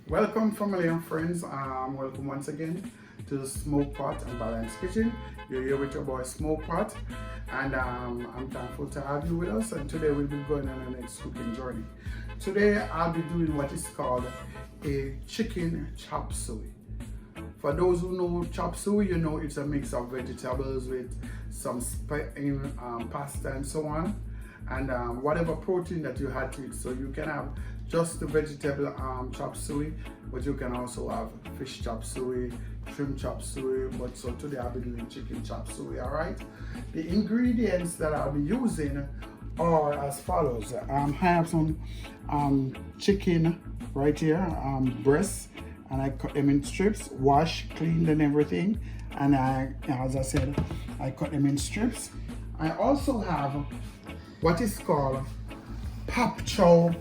Welcome, family and friends. Welcome once again to the Smokepot and Balance Kitchen. You're here with your boy Smokepot, and I'm thankful to have you with us. And today we'll be going on our next cooking journey. Today I'll be doing what is called a chicken chop suey. For those who know chop suey, you know it's a mix of vegetables with some pasta and so on, and whatever protein that you had to it. So you can have just the vegetable chop suey, but you can also have fish chop suey, shrimp chop suey. But so today I'll be doing chicken chop suey. All right. The ingredients that I'll be using are as follows. I have some chicken right here, breasts, and I cut them in strips, washed, cleaned, and everything. And as I said, I cut them in strips. I also have what is called pop chow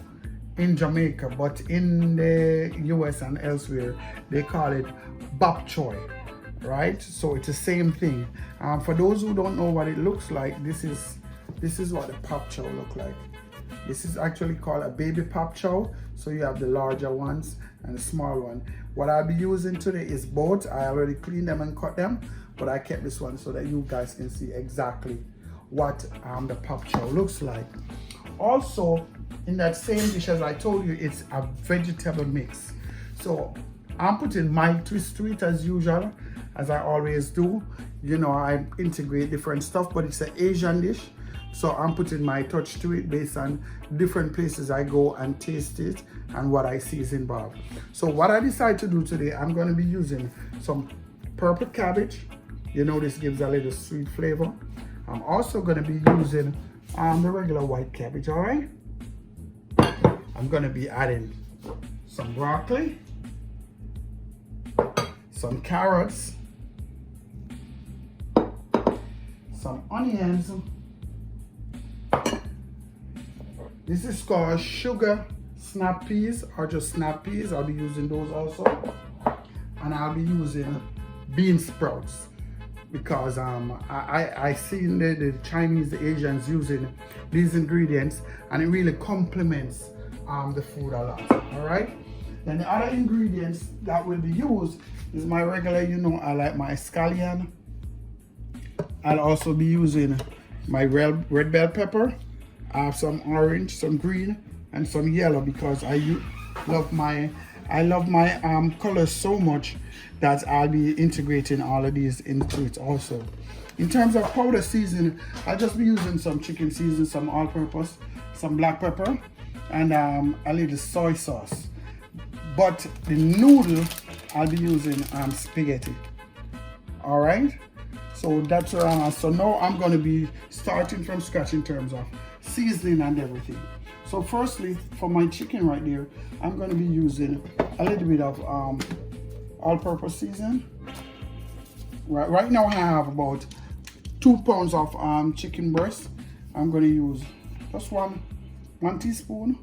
in Jamaica, but in the US and elsewhere they call it bok choy, right? So it's the same thing. For those who don't know what it looks like, this is what the pop chow look like. This is actually called a baby pop chow. So you have the larger ones and the small one. What I'll be using today is both. I already cleaned them and cut them, but I kept this one so that you guys can see exactly what the pop chow looks like. Also, in that same dish, as I told you, it's a vegetable mix. So I'm putting my twist to it as usual, as I always do. You know, I integrate different stuff, but it's an Asian dish. So I'm putting my touch to it based on different places I go and taste it and what I see is involved. So what I decided to do today, I'm going to be using some purple cabbage. You know, this gives a little sweet flavor. I'm also going to be using the regular white cabbage, all right? I'm going to be adding some broccoli, some carrots, some onions. This is called sugar snap peas or just snap peas. I'll be using those also. And I'll be using bean sprouts because I seen the Chinese, the Asians using these ingredients, and it really complements the food a lot. All right. Then the other ingredients that will be used is my regular, you know, I like my scallion. I'll also be using my red bell pepper. I have some orange, some green, and some yellow because I love my colors so much that I'll be integrating all of these into it also. In terms of powder seasoning, I'll just be using some chicken seasoning, some all-purpose, some black pepper, and a little soy sauce. But the noodle, I'll be using spaghetti. All right. So that's where I'm at. So now I'm going to be starting from scratch in terms of seasoning and everything. So firstly, for my chicken right there, I'm going to be using a little bit of all-purpose seasoning. Right now I have about 2 pounds of chicken breast. I'm going to use just one teaspoon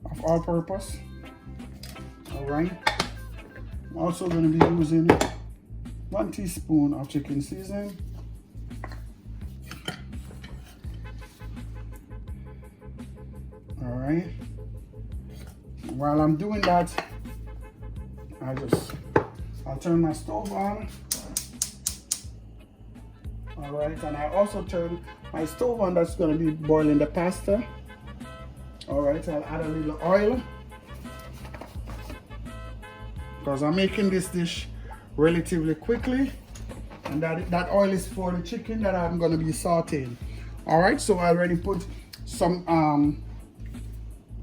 of all-purpose. All right. I'm also going to be using 1 teaspoon of chicken seasoning. All right. While I'm doing that, I'll turn my stove on. All right, and I also turn my stove on. That's going to be boiling the pasta. All right, I'll add a little oil because I'm making this dish relatively quickly, and that oil is for the chicken that I'm going to be sauteing. All right, so I already put some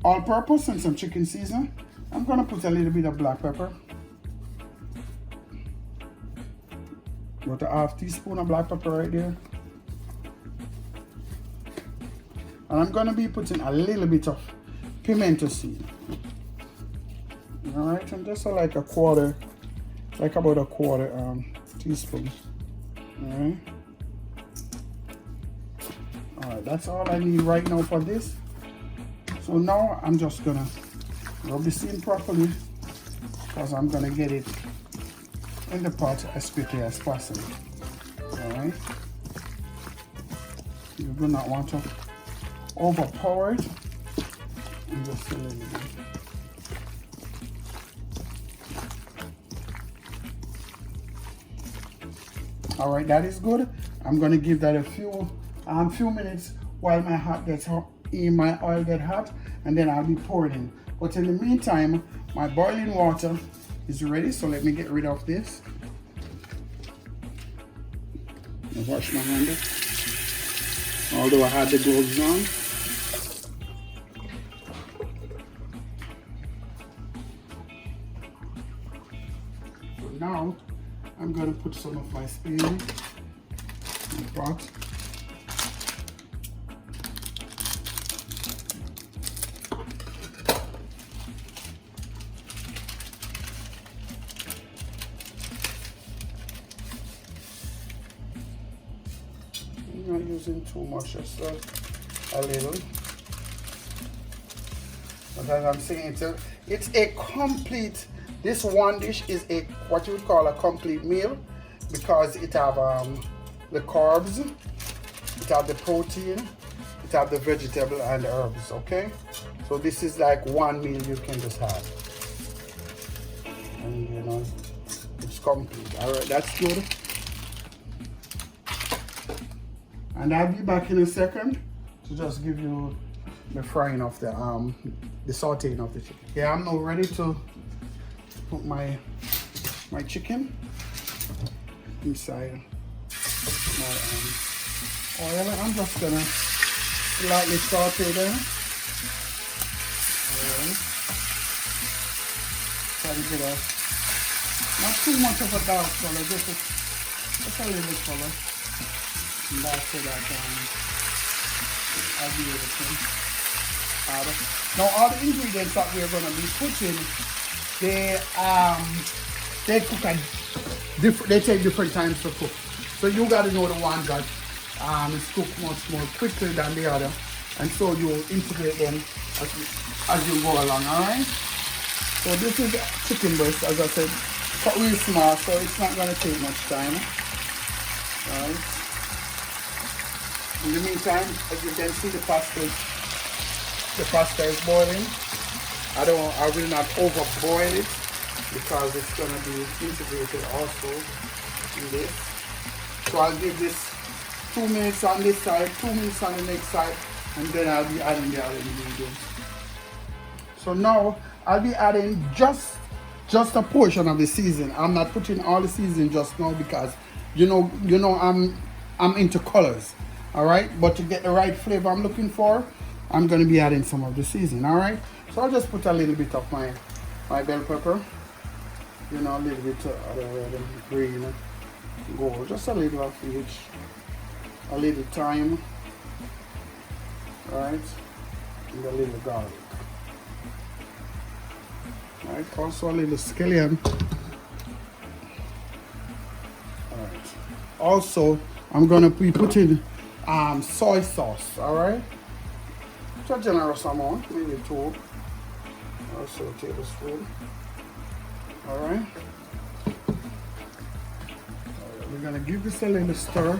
all-purpose and some chicken seasoning. I'm going to put a little bit of black pepper. About a half teaspoon of black pepper right there. And I'm going to be putting a little bit of pimento seed. All right, and just like about a quarter teaspoon. All right, that's all I need right now for this. So now I'm just gonna rub this in properly because I'm gonna get it in the pot as quickly as possible. All right, you do not want to overpower it, and just a little bit. All right, that is good. I'm gonna give that a few minutes while my hot gets hot, my oil get hot, and then I'll be pouring in. But in the meantime, my boiling water is ready, so let me get rid of this. I'll wash my hand, although I had the gloves on. So now I'm going to put some of my spoon in the pot. I'm not using too much, just a little. But as I'm saying, it's a complete. This one dish is a what you would call a complete meal because it have the carbs, it have the protein, it have the vegetable and herbs. Okay, so this is like one meal you can just have, and you know it's complete. All right, that's good. And I'll be back in a second to just give you the frying of the sauteing of the chicken. Yeah, I'm now ready to put my chicken inside my oil. I'm just gonna slightly saute there. Try to get not too much of a dark color, just a little color. And that's so that I'll be able to add. Now all the ingredients that we're gonna be putting, they cook at they take different times to cook. So you gotta know the one that is cooked much more quickly than the other, and so you integrate them as you go along. All right. So this is chicken breast, as I said, cut real small, so it's not gonna take much time. All right. In the meantime, as you can see, the pasta is boiling. I will not overboil it because it's going to be integrated also in this. So I'll give this 2 minutes on this side, 2 minutes on the next side, and then I'll be adding the other ingredients. So now I'll be adding just a portion of the seasoning. I'm not putting all the seasoning just now because you know I'm into colors. All right, but to get the right flavor I'm looking for, I'm going to be adding some of the seasoning. All right, so I'll just put a little bit of my bell pepper, a little bit of the red and green, gold, just a little of each, a little thyme, all right, and a little garlic. All right, also a little scallion. All right, also I'm going to be putting soy sauce, all right, just a generous amount, maybe 2 or so tablespoons. All right, we're gonna give this a little stir.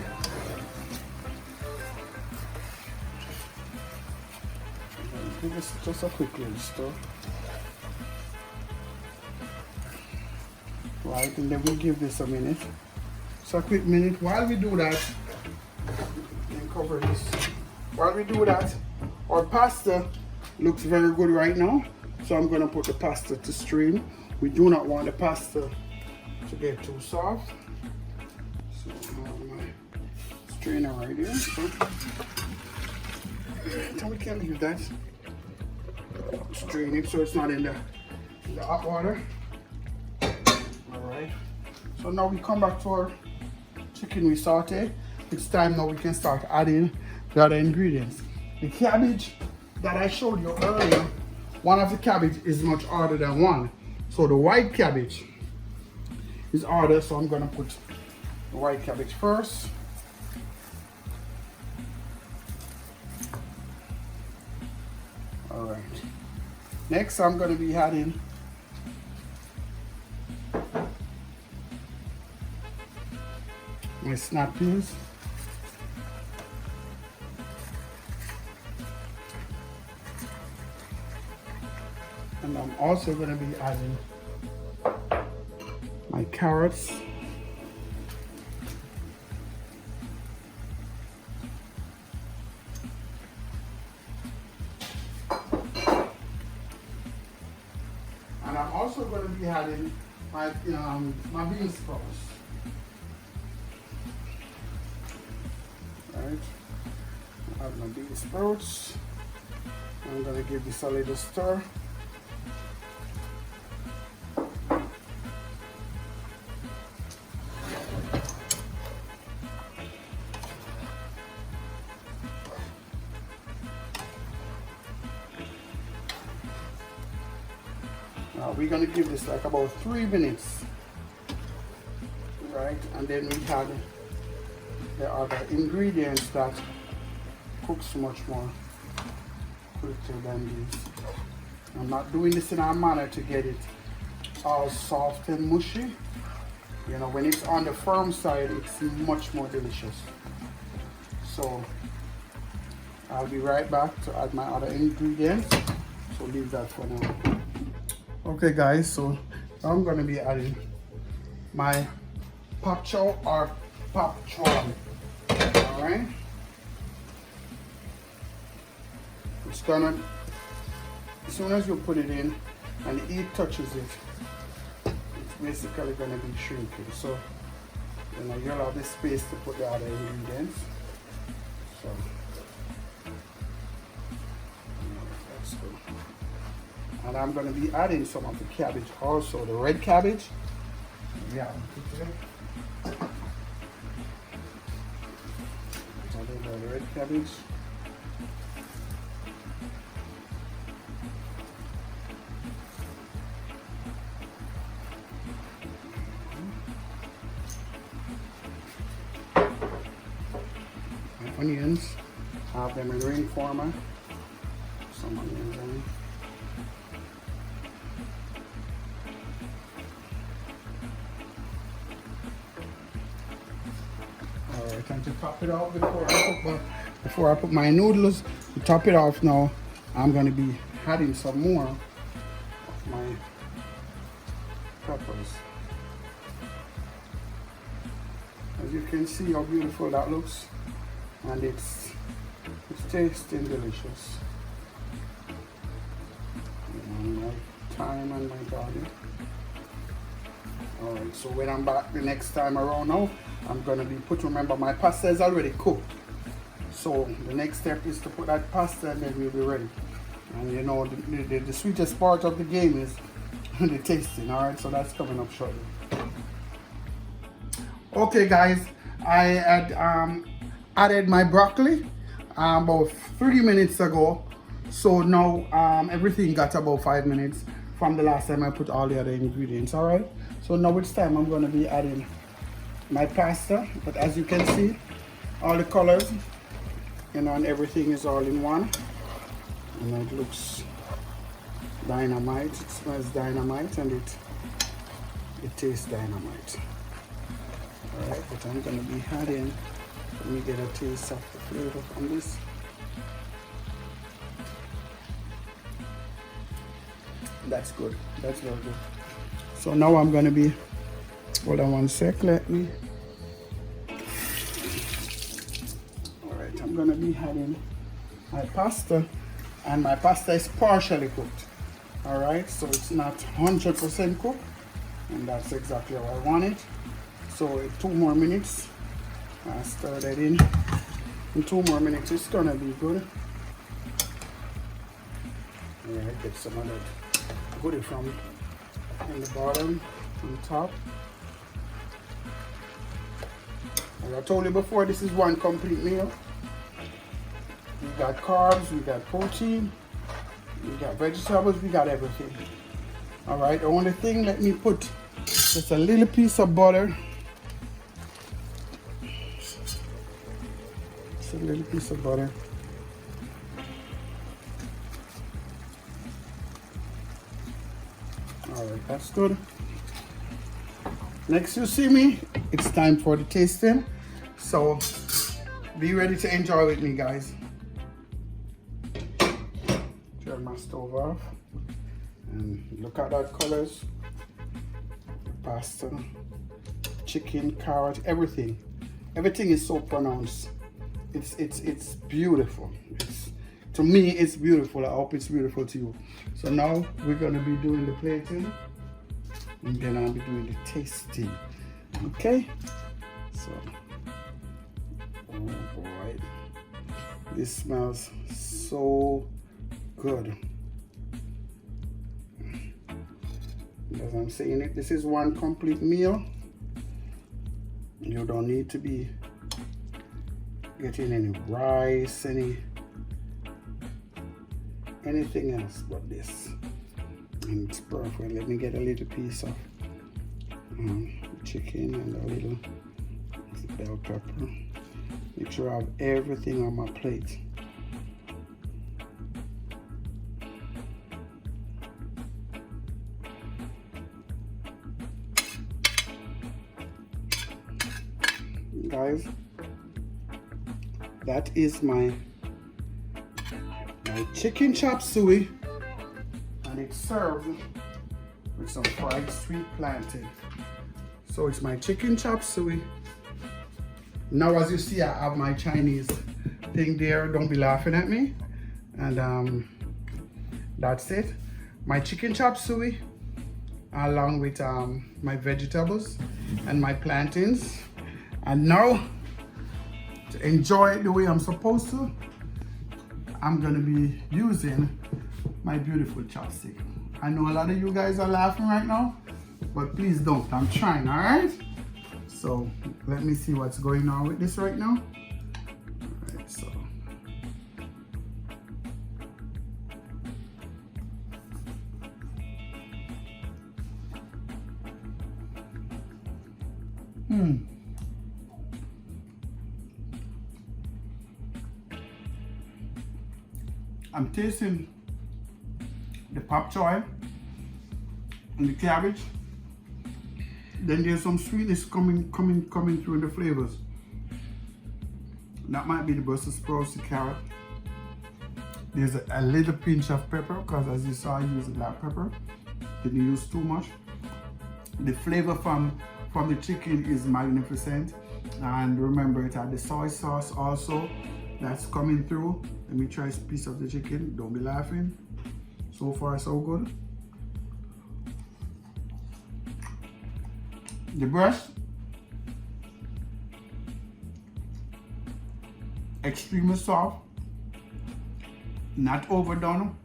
Give this just a quick little stir, right, and then we'll give this a minute. So a quick minute. While we do that, cover this. While we do that, our pasta looks very good right now, so I'm going to put the pasta to strain. We do not want the pasta to get too soft, so I have my strainer right here. So we can leave that strain it so it's not in the hot water. All right, so now we come back to our chicken we saute. It's time now we can start adding the other ingredients. The cabbage that I showed you earlier, one of the cabbage is much harder than one. So the white cabbage is harder, so I'm gonna put the white cabbage first. All right. Next, I'm gonna be adding my snap peas. And I'm also going to be adding my carrots. And I'm also going to be adding my bean sprouts. Right, add my bean sprouts. I'm going to give this a little stir. Now we're going to give this like about 3 minutes, right? And then we add the other ingredients that cooks much more quicker than these. I'm not doing this in a manner to get it all soft and mushy. You know, when it's on the firm side, it's much more delicious. So I'll be right back to add my other ingredients. So leave that for now. Okay guys, so I'm gonna be adding my pak chow or pak choy. Alright. It's gonna, as soon as you put it in and the heat touches it, it's basically gonna be shrinking. So you know, you'll have the space to put the other ingredients. So that's good. And I'm going to be adding some of the cabbage also, the red cabbage. Yeah. Adding the red cabbage. And onions. I have them in ring format. Some onions in. Alright, and to top it off before I put my noodles, to top it off now, I'm going to be adding some more of my peppers. As you can see how beautiful that looks, and it's tasting delicious. And my thyme and my garlic. Alright, so when I'm back the next time around now, I'm going to be remember my pasta is already cooked. So the next step is to put that pasta and then we'll be ready. And you know, the sweetest part of the game is the tasting. Alright, so that's coming up shortly. Okay guys, I had added my broccoli about 30 minutes ago. So now everything got about 5 minutes from the last time I put all the other ingredients. Alright, so now it's time I'm going to be adding my pasta, but as you can see, all the colors, you know, and everything is all in one. You know, it looks dynamite, it smells dynamite, and it tastes dynamite. Alright, but I'm going to be adding, let me get a taste of the flavor from this. That's good, that's very good. So now I'm going to be, hold on one sec, let me. Alright, I'm going to be adding my pasta, and my pasta is partially cooked. Alright, so it's not 100% cooked, and that's exactly how I want it. So in 2 more minutes, I stir that in. In 2 more minutes, it's going to be good. Alright, get some of that goodie from in the bottom, on top. As I told you before, this is one complete meal. We got carbs, we got protein, we got vegetables, we got everything. Alright, the only thing, let me put just a little piece of butter. Just a little piece of butter. Alright, that's good. Next you see me, it's time for the tasting. So be ready to enjoy with me, guys. Turn my stove off. And look at that colors. Pasta, chicken, carrot, everything. Everything is so pronounced. It's beautiful. It's To me, it's beautiful. I hope it's beautiful to you. So now we're gonna be doing the plating, and then I'll be doing the tasting. Okay? So, oh boy, this smells so good. As I'm saying it, this is one complete meal. You don't need to be getting any rice, anything else but this. And it's perfect. Let me get a little piece of chicken and a little bell pepper. Make sure I have everything on my plate. Guys, that is my chicken chop suey, and it's served with some fried sweet plantain. So it's my chicken chop suey. Now, as you see, I have my Chinese thing there. Don't be laughing at me. And that's it. My chicken chop suey, along with my vegetables and my plantains. And now, to enjoy it the way I'm supposed to, I'm gonna be using my beautiful chopstick. I know a lot of you guys are laughing right now, but please don't. I'm trying, all right? So let me see what's going on with this right now. All right, so. I'm tasting the pak choy and the cabbage. Then there's some sweetness coming through in the flavors. That might be the Brussels sprouts, the carrot. There's a little pinch of pepper, because as you saw, I used black pepper. Didn't use too much. The flavor from the chicken is magnificent. And remember, it had the soy sauce also that's coming through. Let me try a piece of the chicken. Don't be laughing. So far, so good. The breast, extremely soft, not overdone.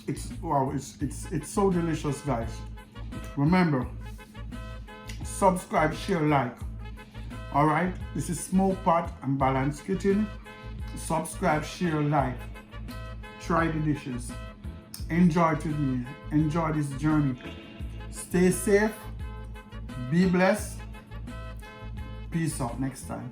It's wow, it's so delicious, guys. Remember, subscribe, share, like. All right, this is Smokepot and Balance Kitchen. Subscribe, share, like. Try the dishes. Enjoy it with me. Enjoy this journey. Stay safe. Be blessed. Peace out next time.